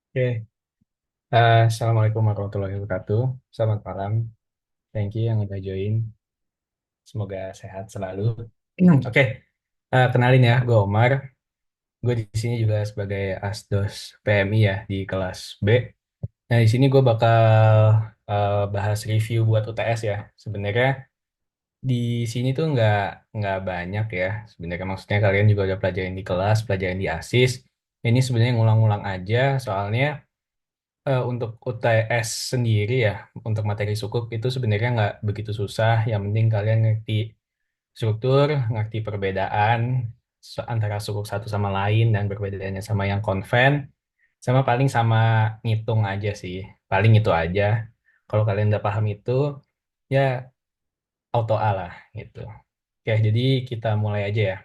Oke, Assalamualaikum warahmatullahi wabarakatuh. Selamat malam. Thank you yang udah join. Semoga sehat selalu. Oke, kenalin ya, gue Omar. Gue di sini juga sebagai Asdos PMI ya di kelas B. Nah, di sini gue bakal bahas review buat UTS ya. Sebenarnya di sini tuh nggak banyak ya. Sebenarnya maksudnya kalian juga udah pelajarin di kelas, pelajarin di ASIS. Ini sebenarnya ngulang-ngulang aja, soalnya untuk UTS sendiri ya, untuk materi sukuk itu sebenarnya nggak begitu susah. Yang penting kalian ngerti struktur, ngerti perbedaan antara sukuk satu sama lain dan perbedaannya sama yang konven, sama paling sama ngitung aja sih. Paling itu aja. Kalau kalian udah paham itu, ya auto A lah gitu. Oke, jadi kita mulai aja ya.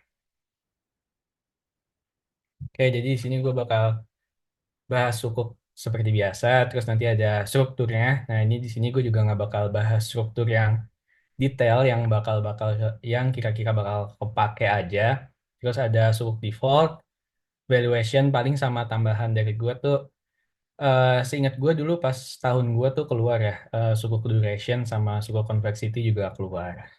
Oke, jadi di sini gue bakal bahas sukuk seperti biasa, terus nanti ada strukturnya. Nah, ini di sini gue juga nggak bakal bahas struktur yang detail yang kira-kira bakal kepake aja. Terus ada sukuk default, valuation paling sama tambahan dari gue tuh seingat gue dulu pas tahun gue tuh keluar ya sukuk duration sama sukuk convexity juga keluar.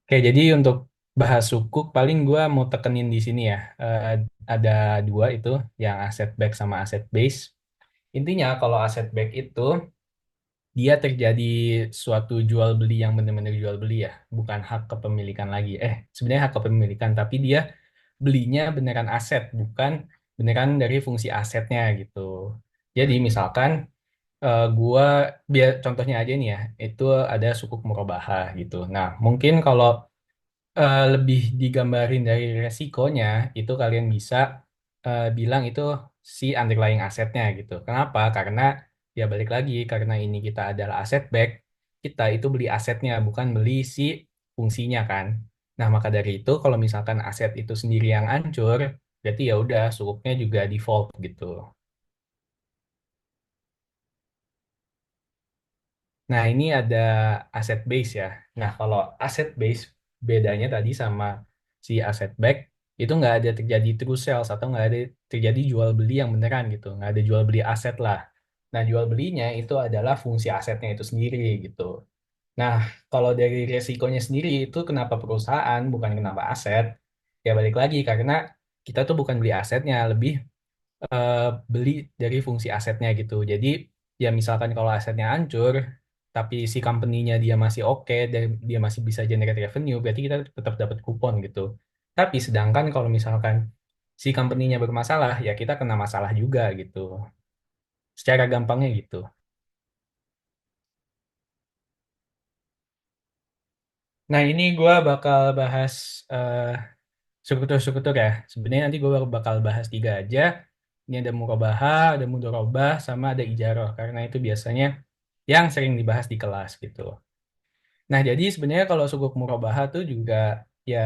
Oke, jadi untuk bahas sukuk paling gue mau tekenin di sini ya. Ada dua itu yang asset back sama asset base. Intinya kalau asset back itu dia terjadi suatu jual beli yang benar-benar jual beli ya, bukan hak kepemilikan lagi. Sebenarnya hak kepemilikan, tapi dia belinya beneran aset, bukan beneran dari fungsi asetnya gitu. Jadi misalkan gua biar contohnya aja nih ya, itu ada sukuk murabahah gitu. Nah, mungkin kalau lebih digambarin dari resikonya, itu kalian bisa bilang itu si underlying asetnya gitu. Kenapa? Karena ya balik lagi, karena ini kita adalah aset back, kita itu beli asetnya, bukan beli si fungsinya kan. Nah, maka dari itu kalau misalkan aset itu sendiri yang hancur, berarti ya udah sukuknya juga default gitu. Nah, ini ada aset base ya. Nah, kalau aset base bedanya tadi sama si aset back itu nggak ada terjadi true sales atau nggak ada terjadi jual beli yang beneran gitu. Nggak ada jual beli aset lah. Nah, jual belinya itu adalah fungsi asetnya itu sendiri gitu. Nah, kalau dari resikonya sendiri itu kenapa perusahaan bukan kenapa aset? Ya balik lagi karena kita tuh bukan beli asetnya, lebih eh, beli dari fungsi asetnya gitu. Jadi ya misalkan kalau asetnya hancur, tapi si company-nya dia masih oke dan dia masih bisa generate revenue, berarti kita tetap dapat kupon gitu. Tapi sedangkan kalau misalkan si company-nya bermasalah, ya kita kena masalah juga gitu. Secara gampangnya gitu. Nah ini gue bakal bahas eh, struktur-struktur ya. Sebenarnya nanti gue bakal bahas tiga aja. Ini ada murabahah, ada mudorobah, sama ada ijaroh. Karena itu biasanya yang sering dibahas di kelas gitu. Nah, jadi sebenarnya kalau sukuk murabahah tuh juga ya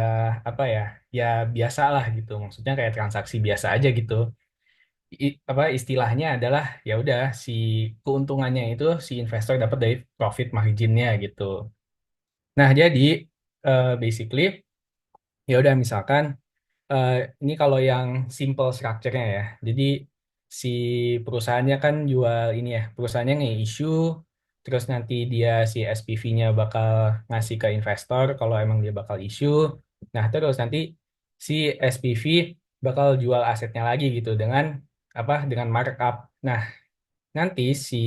apa ya? Ya biasa lah gitu. Maksudnya kayak transaksi biasa aja gitu. Apa istilahnya adalah ya udah si keuntungannya itu si investor dapat dari profit marginnya gitu. Nah, jadi basically ya udah misalkan eh, ini kalau yang simple structure-nya ya. Jadi si perusahaannya kan jual ini ya, perusahaannya nge-issue, terus nanti dia si SPV-nya bakal ngasih ke investor kalau emang dia bakal issue. Nah, terus nanti si SPV bakal jual asetnya lagi gitu dengan apa? Dengan markup. Nah, nanti si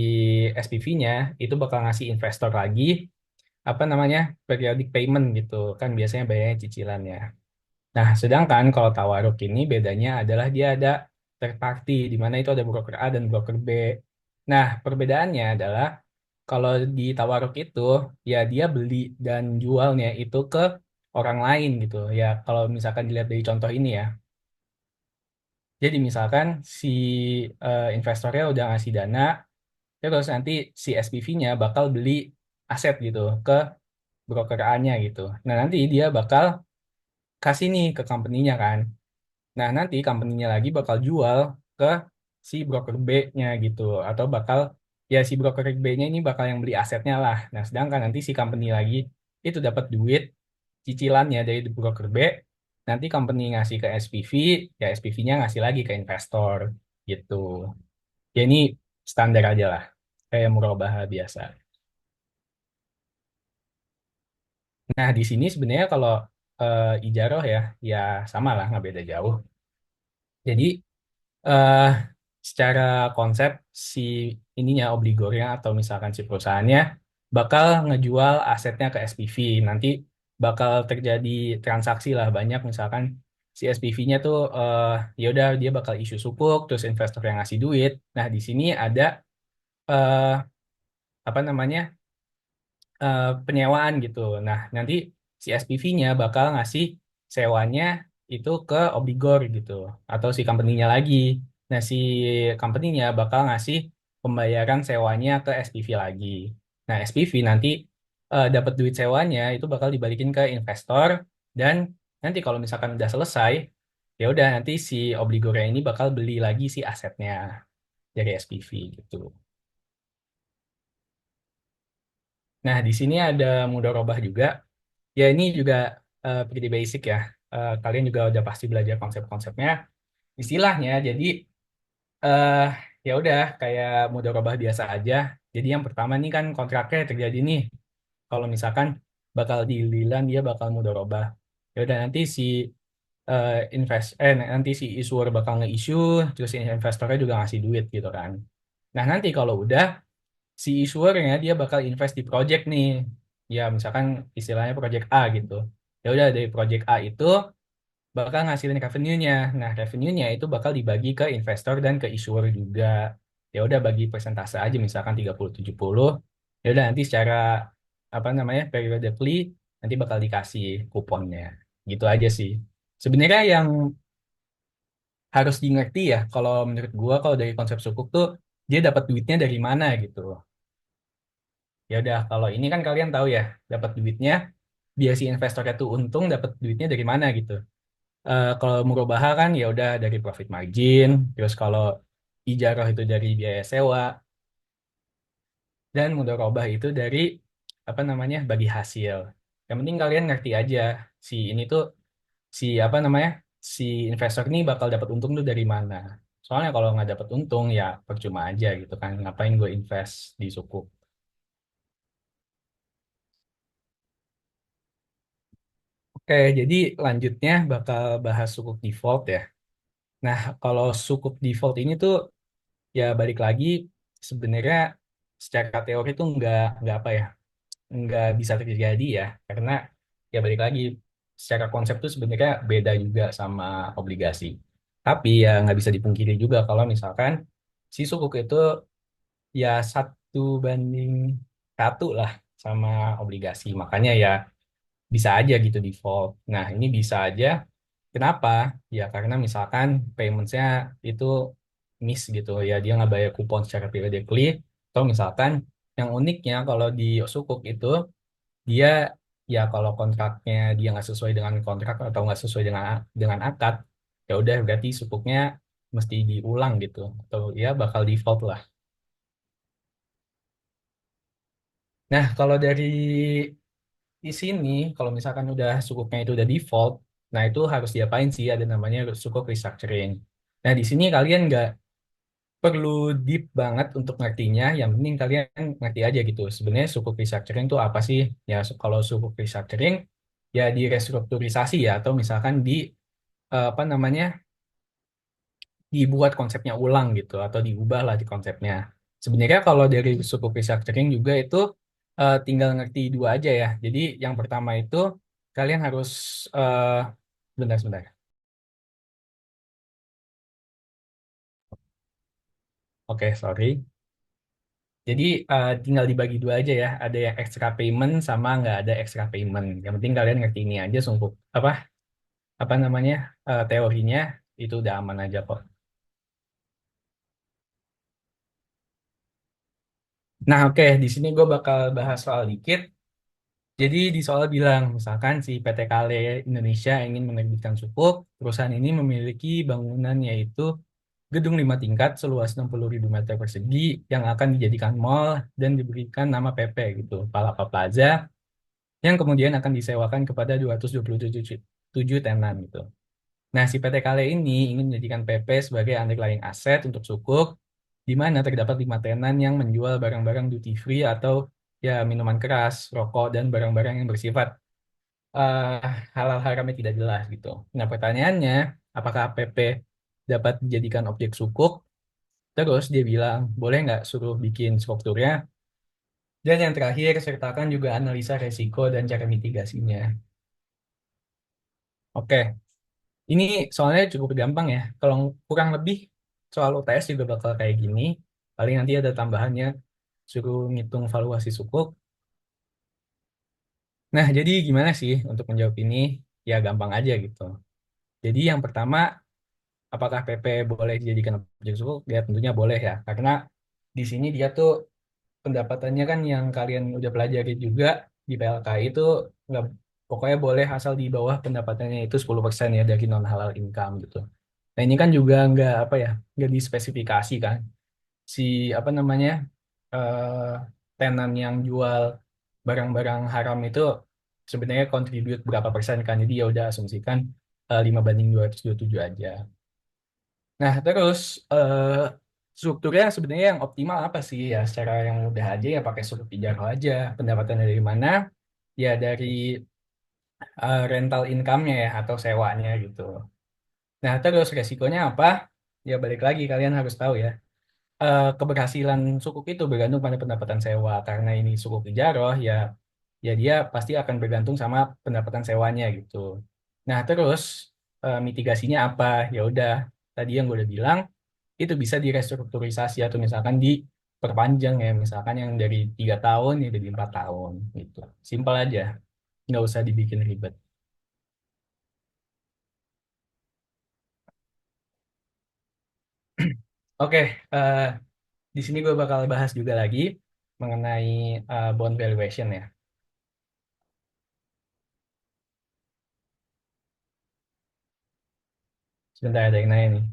SPV-nya itu bakal ngasih investor lagi apa namanya? Periodic payment gitu. Kan biasanya bayarnya cicilannya. Nah, sedangkan kalau Tawaruk ini bedanya adalah dia ada third party, di mana itu ada broker A dan broker B. Nah, perbedaannya adalah kalau di Tawaruk itu, ya dia beli dan jualnya itu ke orang lain gitu. Ya, kalau misalkan dilihat dari contoh ini ya. Jadi misalkan si investornya udah ngasih dana, terus nanti si SPV-nya bakal beli aset gitu ke broker A-nya gitu. Nah, nanti dia bakal kasih nih ke company-nya kan. Nah, nanti company-nya lagi bakal jual ke si broker B-nya gitu. Atau bakal, ya si broker B-nya ini bakal yang beli asetnya lah. Nah, sedangkan nanti si company lagi itu dapat duit cicilannya dari broker B. nanti company ngasih ke SPV, ya SPV-nya ngasih lagi ke investor gitu. Ya ini standar aja lah, kayak murabah biasa. Nah di sini sebenarnya kalau ijaroh ya, ya sama lah, nggak beda jauh. Jadi eh secara konsep si ininya obligornya atau misalkan si perusahaannya bakal ngejual asetnya ke SPV. Nanti bakal terjadi transaksi lah banyak misalkan si SPV-nya tuh ya udah dia bakal isu sukuk terus investor yang ngasih duit. Nah, di sini ada eh apa namanya? Penyewaan gitu. Nah, nanti si SPV-nya bakal ngasih sewanya itu ke obligor gitu atau si company-nya lagi. Nah, si company-nya bakal ngasih pembayaran sewanya ke SPV lagi. Nah, SPV nanti dapat duit sewanya itu bakal dibalikin ke investor dan nanti kalau misalkan udah selesai, ya udah nanti si obligornya ini bakal beli lagi si asetnya dari SPV gitu. Nah, di sini ada mudharabah juga. Ya ini juga pretty basic ya. Kalian juga udah pasti belajar konsep-konsepnya, istilahnya. Jadi eh ya udah kayak mudharabah biasa aja. Jadi yang pertama nih kan kontraknya terjadi nih. Kalau misalkan bakal deal-dealan dia bakal mudharabah. Ya udah nanti si nanti si issuer bakal nge-issue, terus si investornya juga ngasih duit gitu kan. Nah nanti kalau udah si issuernya dia bakal invest di project nih. Ya misalkan istilahnya project A gitu. Ya udah dari project A itu bakal ngasilin revenue-nya. Nah, revenue-nya itu bakal dibagi ke investor dan ke issuer juga. Ya udah bagi persentase aja misalkan 30-70. Ya udah nanti secara apa namanya? Periodically nanti bakal dikasih kuponnya. Gitu aja sih. Sebenarnya yang harus dimengerti ya kalau menurut gua kalau dari konsep sukuk tuh dia dapat duitnya dari mana gitu. Ya udah kalau ini kan kalian tahu ya, dapat duitnya biar si investornya tuh untung dapat duitnya dari mana gitu. Kalau murobaha kan ya udah dari profit margin, terus kalau ijarah itu dari biaya sewa, dan mudharabah itu dari apa namanya bagi hasil. Yang penting kalian ngerti aja si ini tuh si apa namanya si investor ini bakal dapat untung tuh dari mana. Soalnya kalau nggak dapat untung ya percuma aja gitu kan. Ngapain gue invest di suku? Oke, jadi lanjutnya bakal bahas sukuk default ya. Nah, kalau sukuk default ini tuh ya balik lagi sebenarnya secara teori itu nggak apa ya nggak bisa terjadi ya karena ya balik lagi secara konsep tuh sebenarnya beda juga sama obligasi tapi ya nggak bisa dipungkiri juga kalau misalkan si sukuk itu ya 1:1 lah sama obligasi makanya ya bisa aja gitu default. Nah ini bisa aja. Kenapa? Ya karena misalkan paymentsnya itu miss gitu ya dia nggak bayar kupon secara periodically atau misalkan yang uniknya kalau di sukuk itu dia ya kalau kontraknya dia nggak sesuai dengan kontrak atau nggak sesuai dengan akad ya udah berarti sukuknya mesti diulang gitu atau ya bakal default lah. Nah kalau dari di sini kalau misalkan udah sukuknya itu udah default nah itu harus diapain sih ada namanya sukuk restructuring. Nah di sini kalian nggak perlu deep banget untuk ngertinya. Yang penting kalian ngerti aja gitu. Sebenarnya sukuk restructuring itu apa sih? Ya, kalau sukuk restructuring ya di restrukturisasi ya atau misalkan di apa namanya? Dibuat konsepnya ulang gitu atau diubah lah di konsepnya. Sebenarnya kalau dari sukuk restructuring juga itu tinggal ngerti dua aja ya. Jadi yang pertama itu kalian harus sebentar. Oke, sorry. Jadi tinggal dibagi dua aja ya. Ada yang extra payment sama nggak ada extra payment. Yang penting kalian ngerti ini aja sungguh apa namanya teorinya itu udah aman aja kok. Nah oke di sini gue bakal bahas soal dikit. Jadi di soal bilang misalkan si PT Kale Indonesia ingin menerbitkan sukuk, perusahaan ini memiliki bangunan yaitu gedung 5 tingkat seluas 60.000 meter persegi yang akan dijadikan mall dan diberikan nama PP gitu, Palapa Plaza yang kemudian akan disewakan kepada 227 7 tenan gitu. Nah, si PT Kale ini ingin menjadikan PP sebagai underlying aset untuk sukuk, di mana terdapat 5 tenan yang menjual barang-barang duty free atau ya minuman keras, rokok, dan barang-barang yang bersifat eh, halal haramnya tidak jelas gitu. Nah, pertanyaannya, apakah PP dapat dijadikan objek sukuk? Terus dia bilang, boleh nggak suruh bikin strukturnya? Dan yang terakhir, sertakan juga analisa resiko dan cara mitigasinya. Oke, ini soalnya cukup gampang ya. Kalau kurang lebih soal UTS juga bakal kayak gini. Paling nanti ada tambahannya, suruh ngitung valuasi sukuk. Nah, jadi gimana sih untuk menjawab ini? Ya gampang aja gitu. Jadi yang pertama, apakah PP boleh dijadikan objek sukuk? Ya tentunya boleh ya. Karena di sini dia tuh pendapatannya kan yang kalian udah pelajari juga di PLK itu nggak, pokoknya boleh asal di bawah pendapatannya itu 10% ya dari non halal income gitu. Nah ini kan juga nggak apa ya, nggak dispesifikasi kan si apa namanya eh tenan yang jual barang-barang haram itu sebenarnya contribute berapa persen kan, jadi ya udah asumsikan 5/227 aja. Nah, terus eh, strukturnya sebenarnya yang optimal apa sih ya? Secara yang mudah aja ya pakai struktur Pijaro aja. Pendapatan dari mana? Ya dari rental income-nya ya atau sewanya gitu. Nah, terus resikonya apa? Ya balik lagi kalian harus tahu ya. Keberhasilan sukuk itu bergantung pada pendapatan sewa. Karena ini sukuk Ijaroh ya dia pasti akan bergantung sama pendapatan sewanya gitu. Nah, terus mitigasinya apa? Ya udah tadi yang gue udah bilang itu bisa direstrukturisasi atau misalkan diperpanjang ya, misalkan yang dari 3 tahun ya jadi 4 tahun gitu. Simpel aja, nggak usah dibikin ribet. Oke, eh, di sini gue bakal bahas juga lagi mengenai bond valuation ya. Sebentar ada yang nanya nih.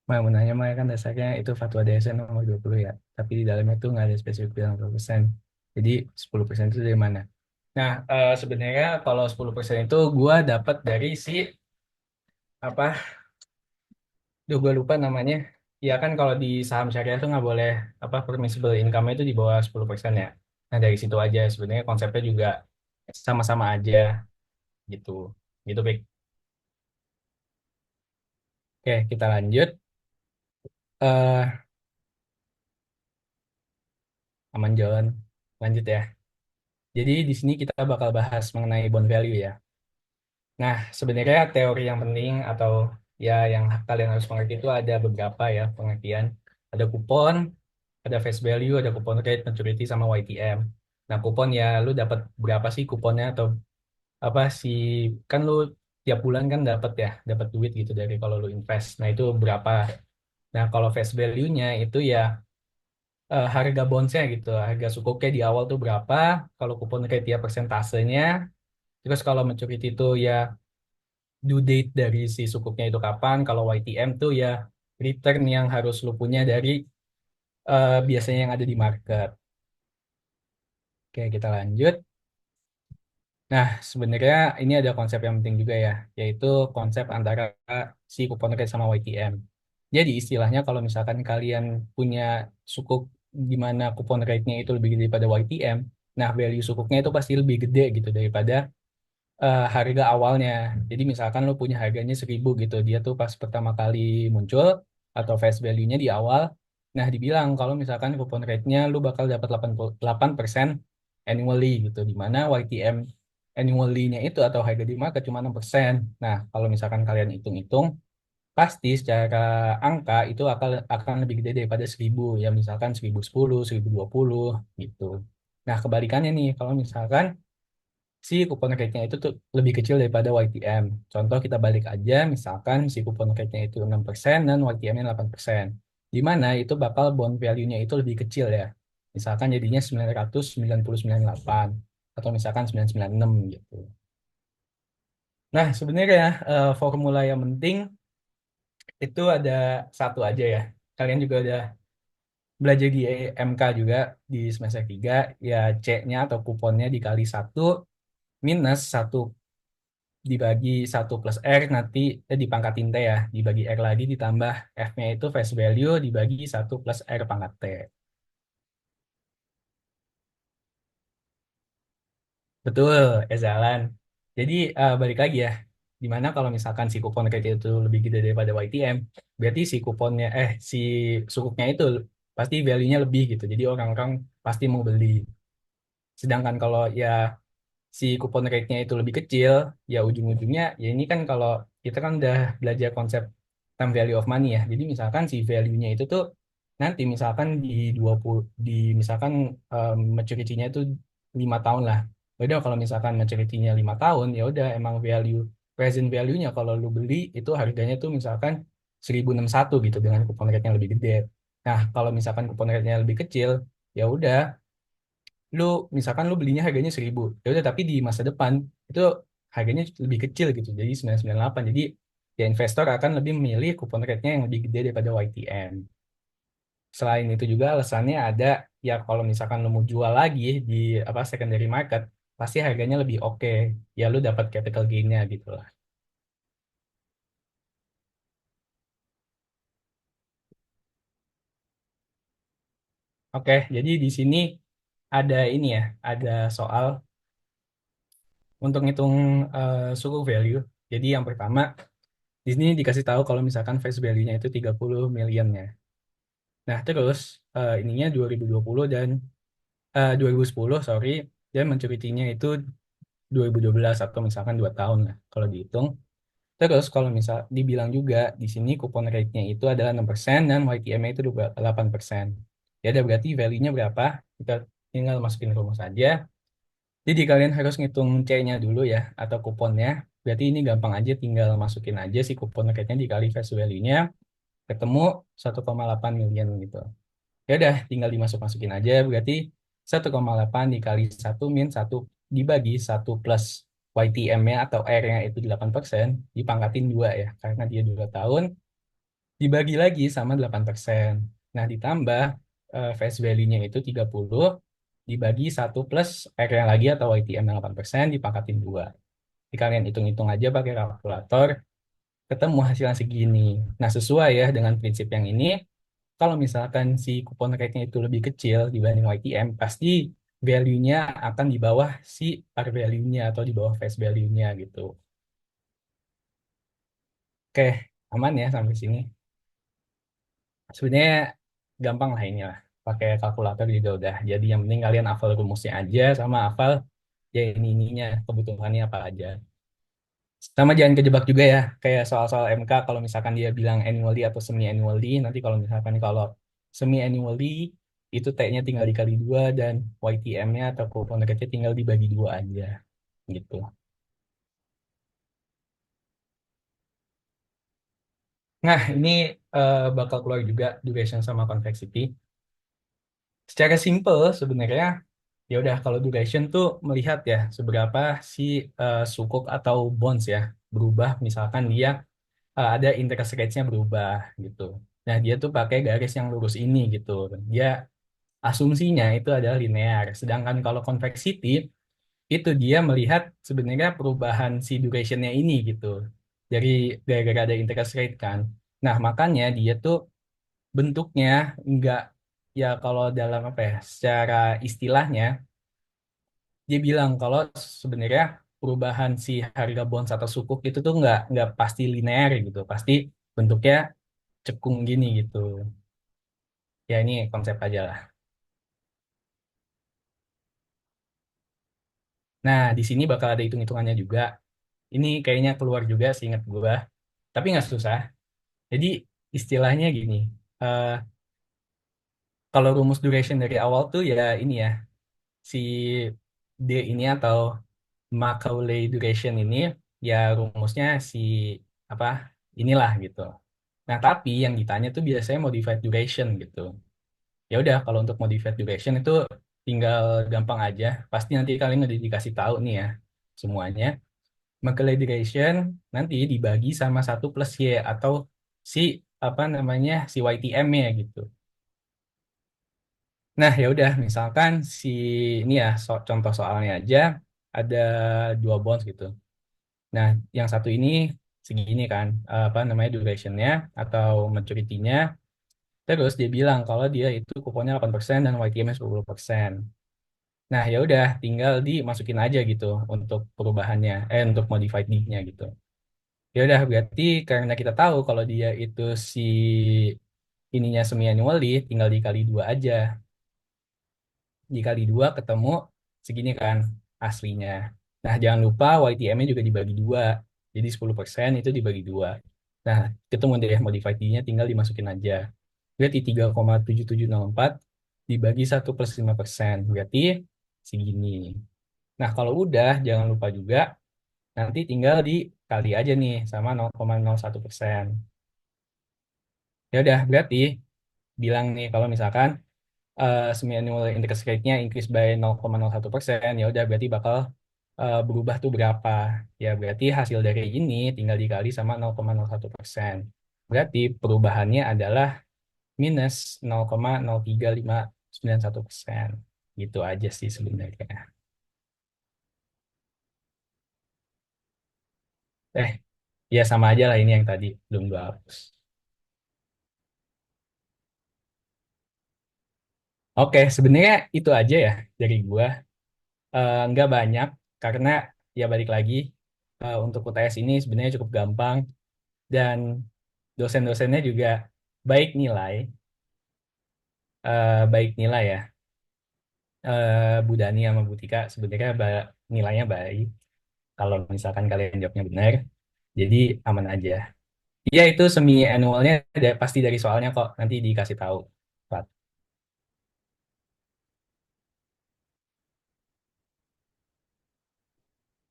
Mau nanya mah kan dasarnya itu fatwa DSN nomor 20 ya. Tapi di dalamnya tuh nggak ada spesifik bilang berapa persen. Jadi 10% itu dari mana? Nah, sebenarnya kalau 10% itu gue dapat dari si apa. Duh, gue lupa namanya. Ya kan kalau di saham syariah tuh nggak boleh apa permissible income itu di bawah 10% ya. Nah dari situ aja sebenarnya konsepnya juga sama-sama aja gitu. Gitu, Pik. Oke, kita lanjut. eh Aman John. Lanjut ya. Jadi di sini kita bakal bahas mengenai bond value ya. Nah, sebenarnya teori yang penting atau ya yang kalian harus mengerti itu ada beberapa ya pengertian. Ada kupon, ada face value, ada kupon rate, maturity, sama YTM. Nah, kupon ya lu dapat berapa sih kuponnya atau apa sih, kan lu tiap bulan kan dapat duit gitu dari kalau lu invest. Nah, itu berapa. Nah, kalau face value-nya itu ya harga bondsnya gitu, harga sukuknya di awal tuh berapa, kalau kupon rate ya persentasenya, terus kalau maturity itu ya due date dari si sukuknya itu kapan, kalau YTM tuh ya return yang harus lu punya dari biasanya yang ada di market. Oke, kita lanjut. Nah, sebenarnya ini ada konsep yang penting juga ya, yaitu konsep antara si kupon rate sama YTM. Jadi istilahnya kalau misalkan kalian punya sukuk di mana kupon rate-nya itu lebih gede daripada YTM, nah value sukuknya itu pasti lebih gede gitu daripada harga awalnya. Jadi misalkan lo punya harganya 1.000 gitu, dia tuh pas pertama kali muncul atau face value-nya di awal, nah dibilang kalau misalkan coupon rate-nya lu bakal dapat 88% annually gitu, di mana YTM annually-nya itu atau harga di market cuma 6%. Nah, kalau misalkan kalian hitung-hitung, pasti secara angka itu akan lebih gede daripada 1.000 ya, misalkan 1.010, 1.020 gitu. Nah, kebalikannya nih, kalau misalkan si kupon rate-nya itu tuh lebih kecil daripada YTM. Contoh kita balik aja, misalkan si kupon rate-nya itu 6% dan YTM-nya 8%. Di mana itu bakal bond value-nya itu lebih kecil ya. Misalkan jadinya 999,8 atau misalkan 996 gitu. Nah, sebenarnya formula yang penting itu ada satu aja ya. Kalian juga udah belajar di MK juga di semester 3 ya, C-nya atau kuponnya dikali 1 minus 1 dibagi satu plus R nanti dipangkatin T ya, dibagi R lagi ditambah F-nya itu face value dibagi satu plus R pangkat T. Betul, Ezalan. Jadi balik lagi ya, dimana kalau misalkan si kupon rate itu lebih gede daripada YTM, berarti si kuponnya, si sukuknya itu pasti value-nya lebih gitu. Jadi orang-orang pasti mau beli. Sedangkan kalau ya si kupon rate-nya itu lebih kecil, ya ujung-ujungnya ya ini kan kalau kita kan udah belajar konsep time value of money ya. Jadi misalkan si value-nya itu tuh nanti misalkan di 20 di misalkan maturity-nya itu 5 tahun lah. Ya udah kalau misalkan maturity-nya 5 tahun ya udah emang value present value-nya kalau lu beli itu harganya tuh misalkan 1061 gitu dengan kupon rate-nya lebih gede. Nah, kalau misalkan kupon rate-nya lebih kecil, ya udah lu misalkan lu belinya harganya 1000 ya udah tapi di masa depan itu harganya lebih kecil gitu jadi 998 jadi ya investor akan lebih memilih kupon rate-nya yang lebih gede daripada YTN. Selain itu juga alasannya ada ya kalau misalkan lu mau jual lagi di apa secondary market pasti harganya lebih oke ya lu dapat capital gain-nya gitu lah. Oke, jadi di sini ada ini ya, ada soal untuk ngitung suku value. Jadi yang pertama di sini dikasih tahu kalau misalkan face value-nya itu 30 millionnya. Nah, terus ininya 2020 dan 2010 sorry, dan maturity-nya itu 2012 atau misalkan 2 tahun lah kalau dihitung. Terus kalau misal dibilang juga di sini kupon rate-nya itu adalah 6% dan YTM-nya itu 8%. Ya ada berarti value-nya berapa? Kita tinggal masukin rumus aja. Jadi kalian harus ngitung C-nya dulu ya atau kuponnya. Berarti ini gampang aja tinggal masukin aja si kupon rate-nya dikali face value-nya ketemu 1,8 million gitu. Ya udah tinggal dimasuk-masukin aja berarti 1,8 dikali satu min satu dibagi satu plus YTM-nya atau R-nya itu 8% dipangkatin 2 ya karena dia 2 tahun dibagi lagi sama 8%. Nah ditambah face value-nya itu 30 dibagi satu plus R yang lagi atau YTM yang 8% dipangkatin 2. Jadi kalian hitung-hitung aja pakai kalkulator ketemu hasilnya segini. Nah sesuai ya dengan prinsip yang ini kalau misalkan si kupon rate-nya itu lebih kecil dibanding YTM, pasti value-nya akan di bawah si par value-nya atau di bawah face value-nya gitu. Oke, aman ya sampai sini. Sebenarnya gampang lah ini lah. Pakai kalkulator juga udah. Jadi yang penting kalian hafal rumusnya aja sama hafal ya ininya kebutuhannya apa aja. Sama jangan kejebak juga ya. Kayak soal-soal MK kalau misalkan dia bilang annually atau semi annually, nanti kalau misalkan kalau semi annually itu T-nya tinggal dikali 2 dan YTM-nya atau kupon rate tinggal dibagi 2 aja gitu. Nah, ini bakal keluar juga duration sama convexity. Secara simple sebenarnya ya udah kalau duration tuh melihat ya seberapa si sukuk atau bonds ya berubah misalkan dia ada interest rate-nya berubah gitu. Nah, dia tuh pakai garis yang lurus ini gitu. Dia asumsinya itu adalah linear. Sedangkan kalau convexity itu dia melihat sebenarnya perubahan si duration-nya ini gitu. Dari gara-gara ada interest rate kan. Nah, makanya dia tuh bentuknya enggak ya kalau dalam apa ya, secara istilahnya dia bilang kalau sebenarnya perubahan si harga bonds atau sukuk itu tuh nggak pasti linear gitu. Pasti bentuknya cekung gini gitu. Ya ini konsep aja lah. Nah, di sini bakal ada hitung-hitungannya juga. Ini kayaknya keluar juga seingat gua, tapi nggak susah. Jadi istilahnya gini, eh, kalau rumus duration dari awal tuh ya ini ya, si D ini atau Macaulay duration ini ya rumusnya si apa inilah gitu. Nah, tapi yang ditanya tuh biasanya modified duration gitu. Ya udah kalau untuk modified duration itu tinggal gampang aja pasti nanti kalian udah dikasih tahu nih ya semuanya Macaulay duration nanti dibagi sama satu plus y atau si apa namanya si YTM-nya gitu. Nah ya udah misalkan si ini ya contoh soalnya aja ada dua bonds gitu Nah, yang satu ini segini kan, apa namanya durationnya atau maturity-nya. Terus dia bilang kalau dia itu kuponnya 8% dan YTM-nya 10%. Nah, ya udah tinggal dimasukin aja gitu untuk perubahannya, untuk modified D-nya gitu. Ya udah berarti karena kita tahu kalau dia itu si ininya semi annually tinggal dikali dua aja. Dikali dua ketemu segini kan aslinya. Nah, jangan lupa YTM-nya juga dibagi dua. Jadi 10% itu dibagi dua. Nah, ketemu deh modified D-nya tinggal dimasukin aja. Berarti 3,7704 dibagi 1 + 5%. Berarti segini. Nah, kalau udah jangan lupa juga nanti tinggal dikali aja nih sama 0,01%. Ya udah berarti bilang nih kalau misalkan semi-annual interest rate-nya increase by 0,01%, ya udah berarti bakal berubah tuh berapa. Ya berarti hasil dari ini tinggal dikali sama 0,01%. Berarti perubahannya adalah minus 0,03591%. Gitu aja sih sebenarnya. Eh, ya sama aja lah ini yang tadi belum gua hapus. Oke, sebenarnya itu aja ya dari gua. Nggak banyak karena ya balik lagi untuk UTS ini sebenarnya cukup gampang dan dosen-dosennya juga baik nilai, baik nilai ya. Bu Dani sama Bu Tika sebenarnya nilainya baik kalau misalkan kalian jawabnya benar. Jadi aman aja. Iya itu semi annualnya pasti dari soalnya kok nanti dikasih tahu. Pak.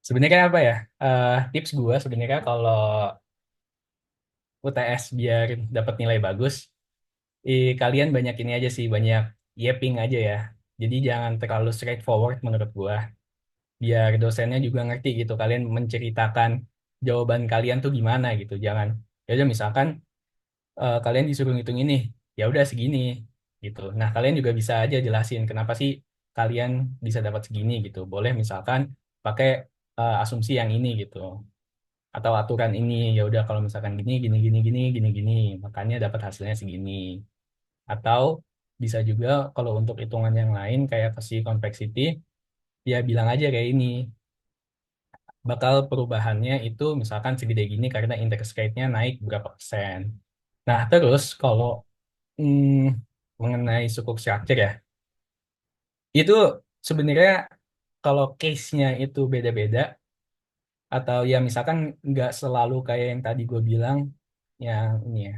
Sebenarnya apa ya? Tips gue sebenarnya kalau UTS biar dapat nilai bagus, kalian banyak ini aja sih, banyak yeping aja ya. Jadi jangan terlalu straightforward menurut gua. Biar dosennya juga ngerti gitu. Kalian menceritakan jawaban kalian tuh gimana gitu. Jangan, ya udah misalkan kalian disuruh ngitung ini, ya udah segini gitu. Nah kalian juga bisa aja jelasin kenapa sih kalian bisa dapat segini gitu. Boleh misalkan pakai asumsi yang ini gitu. Atau aturan ini, ya udah kalau misalkan gini, gini, gini, gini, gini, gini, makanya dapat hasilnya segini. Atau bisa juga kalau untuk hitungan yang lain kayak kasih complexity, ya bilang aja kayak ini. Bakal perubahannya itu misalkan segede gini karena interest rate-nya naik berapa persen. Nah, terus kalau mengenai suku structure ya, itu sebenarnya kalau case-nya itu beda-beda, atau ya misalkan nggak selalu kayak yang tadi gue bilang, yang ini ya,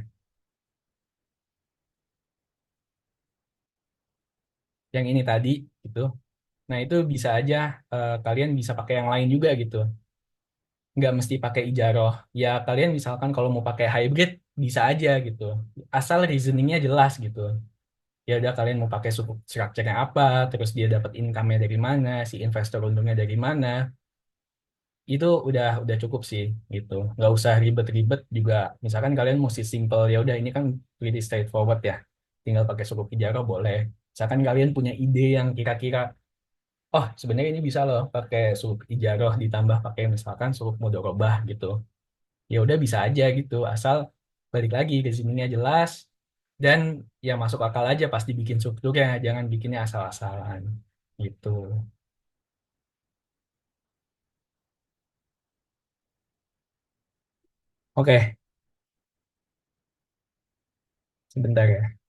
yang ini tadi gitu. Nah, itu bisa aja kalian bisa pakai yang lain juga gitu. Nggak mesti pakai ijaroh. Ya kalian misalkan kalau mau pakai hybrid bisa aja gitu. Asal reasoningnya jelas gitu. Ya udah kalian mau pakai suku structure-nya apa, terus dia dapat income-nya dari mana, si investor untungnya dari mana, itu udah cukup sih gitu. Nggak usah ribet-ribet juga. Misalkan kalian mesti simple ya udah ini kan pretty straightforward ya. Tinggal pakai suku ijaroh boleh. Misalkan kalian punya ide yang kira-kira oh sebenarnya ini bisa loh pakai suku ijaroh ditambah pakai misalkan suku mudorobah gitu. Ya udah bisa aja gitu asal balik lagi ke sininya jelas dan ya masuk akal aja pasti bikin strukturnya jangan bikinnya asal-asalan gitu. Oke, sebentar ya.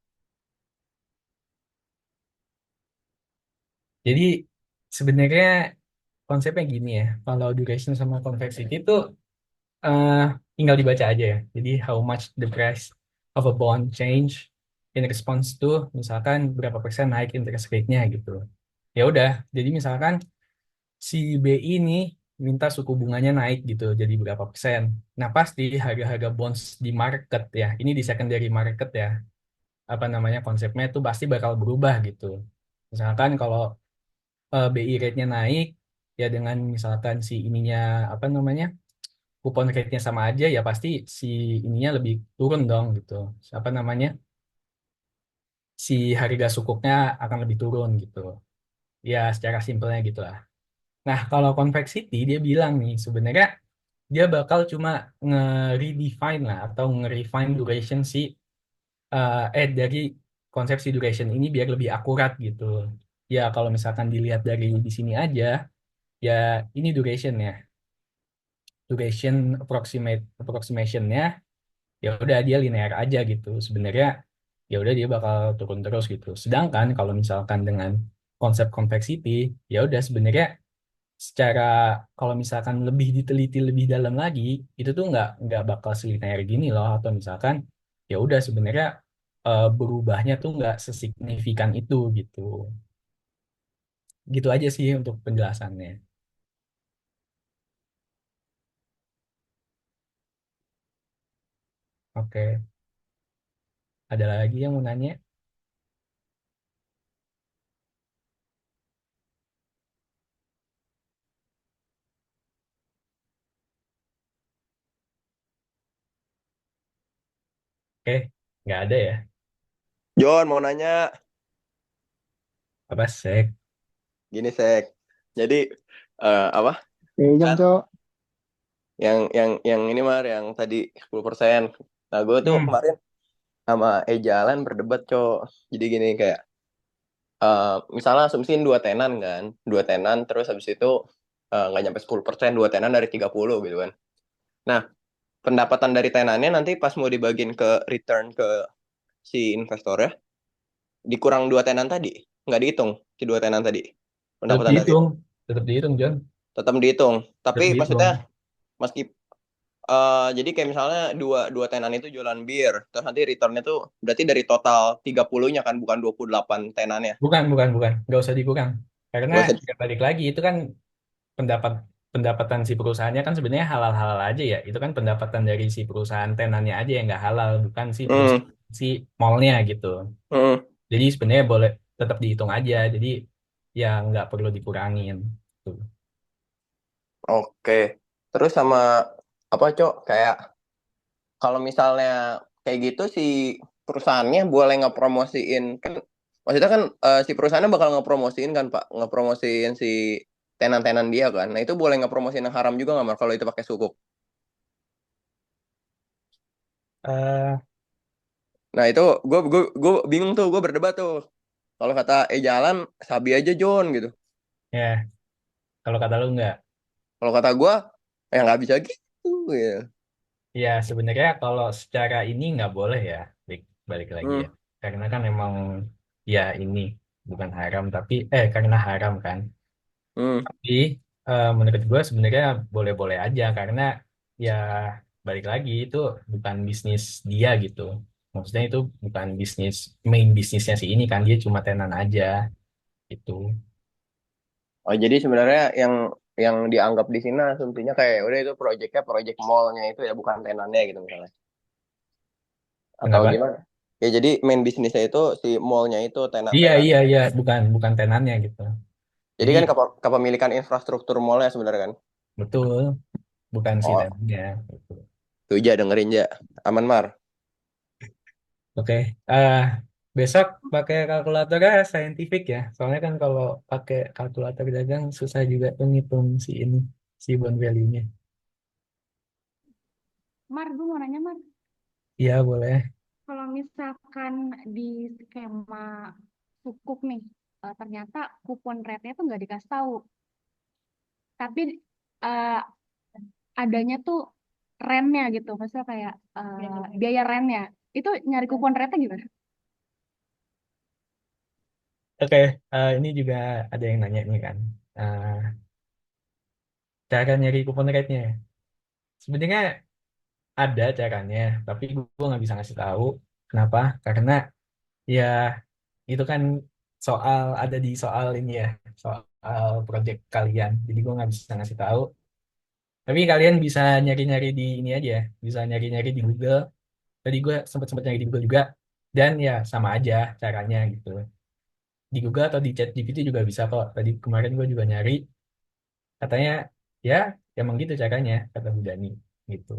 Jadi sebenarnya konsepnya gini ya, kalau duration sama convexity itu eh, tinggal dibaca aja ya. Jadi how much the price of a bond change in response to misalkan berapa persen naik interest rate-nya gitu. Ya udah, jadi misalkan si BI ini minta suku bunganya naik gitu jadi berapa persen. Nah, pasti harga-harga bonds di market ya, ini di secondary market ya, apa namanya konsepnya itu pasti bakal berubah gitu. Misalkan kalau BI rate-nya naik ya dengan misalkan si ininya apa namanya kupon rate-nya sama aja ya pasti si ininya lebih turun dong gitu. Apa namanya si harga sukuknya akan lebih turun gitu. Ya secara simpelnya gitu lah. Nah, kalau convexity dia bilang nih sebenarnya dia bakal cuma nge-redefine lah atau nge-refine duration si dari konsepsi duration ini biar lebih akurat gitu. Ya kalau misalkan dilihat dari di sini aja, ya ini duration ya, duration approximationnya ya udah dia linear aja gitu. Sebenarnya ya udah dia bakal turun terus gitu. Sedangkan kalau misalkan dengan konsep complexity, ya udah sebenarnya secara kalau misalkan lebih diteliti lebih dalam lagi itu tuh nggak bakal selinear gini loh atau misalkan ya udah sebenarnya berubahnya tuh nggak sesignifikan itu gitu gitu aja sih untuk penjelasannya. Oke, ada lagi yang mau nanya? Oke, nggak ada ya. John mau nanya, Apa sek? gini Sek. Jadi apa? Jam Kan Cok. yang ini Mar yang tadi 10%. Nah, gue tuh Hmm, kemarin sama Eja Alan berdebat, Cok. Jadi gini kayak misalnya asumsiin dua tenan kan, dua tenan terus habis itu nggak nyampe 10%, dua tenan dari 30 gitu kan. Nah, pendapatan dari tenannya nanti pas mau dibagiin ke return ke si investor ya, dikurang dua tenan tadi, nggak dihitung si dua tenan tadi. tetap Pendapatan dari dihitung, tetap dihitung John, tetap dihitung. Tapi tetap dihitung. maksudnya meski jadi kayak misalnya dua dua tenan itu jualan bir, terus nanti returnnya tuh berarti dari total 30-nya kan, bukan 28 tenannya. Bukan, nggak usah dikurang. Karena Gak usah. ya balik lagi itu kan pendapat pendapatan si perusahaannya kan sebenarnya halal-halal aja ya. Itu kan pendapatan dari si perusahaan tenannya aja yang nggak halal, bukan si perusahaan Hmm, si mallnya gitu. hmm, Jadi sebenarnya boleh tetap dihitung aja. Jadi ya nggak perlu dikurangin. Tuh. oke. Terus sama apa, Cok? Kayak kalau misalnya kayak gitu si perusahaannya boleh ngepromosiin kan, maksudnya kan si perusahaannya bakal ngepromosiin kan Pak, ngepromosiin si tenan-tenan dia kan. Nah itu boleh ngepromosiin yang haram juga nggak Mar kalau itu pakai sukuk. eh Nah itu gue bingung tuh, gue berdebat tuh. Kalau kata Jalan sabi aja John gitu. ya kalau kata lu nggak. Kalau kata gue ya nggak bisa gitu ya. Ya sebenarnya kalau secara ini nggak boleh ya. Balik, balik lagi Hmm, ya. Karena kan emang ya ini bukan haram tapi karena haram kan. hmm. Tapi menurut gue sebenarnya boleh-boleh aja karena ya balik lagi itu bukan bisnis dia gitu. Maksudnya itu bukan bisnis main bisnisnya si ini kan dia cuma tenan aja gitu. Oh jadi sebenarnya yang dianggap di sini asumsinya kayak udah itu proyeknya proyek mallnya itu ya, bukan tenannya gitu misalnya. Atau Kenapa? gimana? Ya jadi main bisnisnya itu si mallnya itu Iya tenan-tenan. iya iya bukan bukan tenannya gitu. Jadi Jadi kan kepemilikan infrastruktur mallnya sebenarnya kan. betul bukan si Oh, tenannya. Gitu. tuh aja dengerin ya. Aman Mar. Oke, eh besok pakai kalkulator ya saintifik ya. Soalnya kan kalau pakai kalkulator dagang susah juga tuh ngitung si ini si bond value-nya. Mar, gue mau nanya Mar, Iya boleh. kalau misalkan di skema sukuk nih, ternyata kupon rate-nya tuh nggak dikasih tahu, tapi eh, adanya tuh rentnya gitu, maksudnya kayak biaya rentnya, itu nyari kupon rate-nya gimana? Oke, ini juga ada yang nanya nih kan. Eh, cara nyari kupon rate-nya. Sebenarnya ada caranya, tapi gue nggak bisa ngasih tahu. Kenapa? Karena ya itu kan soal ada di soal ini ya, soal project kalian. Jadi gue nggak bisa ngasih tahu. Tapi kalian bisa nyari-nyari di ini aja, bisa nyari-nyari di Google. Tadi gue sempat-sempat nyari di Google juga, dan ya sama aja caranya gitu. Di Google atau di ChatGPT juga bisa kok. Tadi kemarin gue juga nyari, katanya ya emang gitu caranya, kata Bu Dani gitu.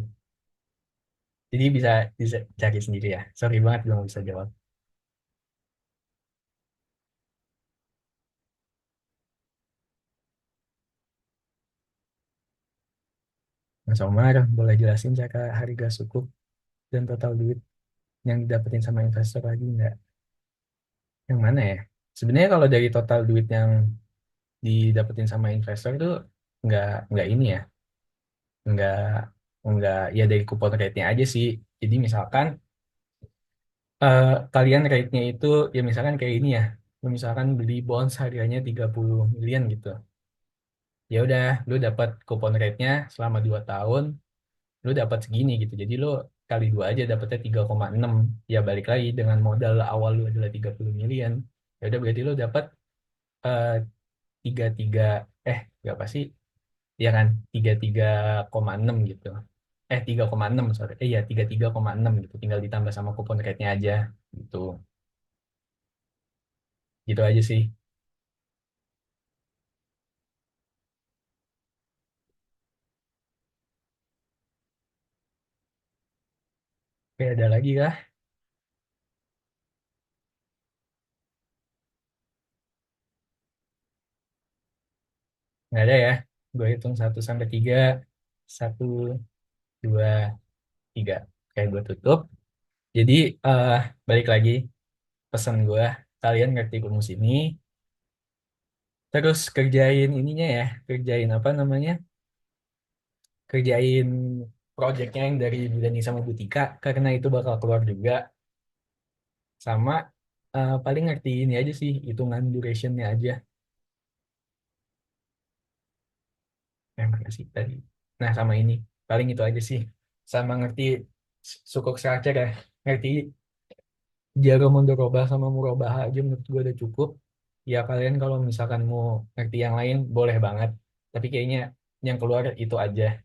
Jadi bisa cari sendiri ya. Sorry banget belum bisa jawab. Mas Omar, boleh jelasin cara harga sukuk dan total duit yang didapetin sama investor lagi nggak? Yang mana ya? Sebenarnya kalau dari total duit yang didapetin sama investor tuh nggak nggak ini ya, nggak nggak ya dari kupon rate-nya aja sih. Jadi misalkan eh, kalian rate-nya itu ya misalkan kayak ini ya, lu misalkan beli bonds harganya 30 miliar gitu. Ya udah, lu dapat kupon rate-nya selama 2 tahun, lu dapat segini gitu. Jadi lu kali dua aja dapatnya 3,6. Ya balik lagi dengan modal awal lu adalah 30 miliar. Ya udah berarti lu dapat eh, 33 berapa sih? Ya kan 33,6 gitu. 3,6 sorry. Ya 33,6 gitu. Tinggal ditambah sama kupon rate-nya aja gitu. Gitu aja sih. Oke, ada lagi kah? Nggak ada ya. Gue hitung 1 sampai 3. 1, 2, 3. Oke, gue tutup. Jadi eh balik lagi pesan gue, kalian ngerti rumus ini, terus kerjain ininya ya, kerjain apa namanya, kerjain projectnya yang dari Bu Dani sama Bu Tika, karena itu bakal keluar juga, sama paling ngerti ini aja sih, hitungan durationnya aja, yang mana sih tadi. Nah sama ini, paling itu aja sih, sama ngerti sukuk structure ya, ngerti Jaro Mondoroba sama Murabah aja menurut gue udah cukup. Ya kalian kalau misalkan mau ngerti yang lain boleh banget. Tapi kayaknya yang keluar itu aja.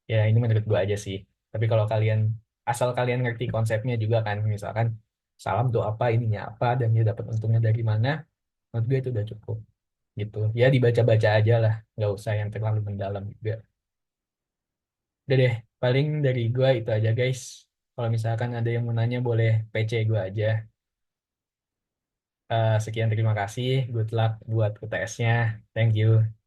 Ya ini menurut gue aja sih. Tapi kalau kalian asal kalian ngerti konsepnya juga kan, misalkan salam tuh apa, ininya apa, dan dia dapat untungnya dari mana, menurut gue itu udah cukup gitu. Ya dibaca-baca aja lah, nggak usah yang terlalu mendalam juga. Udah deh, paling dari gue itu aja guys. Kalau misalkan ada yang mau nanya boleh PC gue aja. Sekian terima kasih. Good luck buat UTS-nya. Thank you.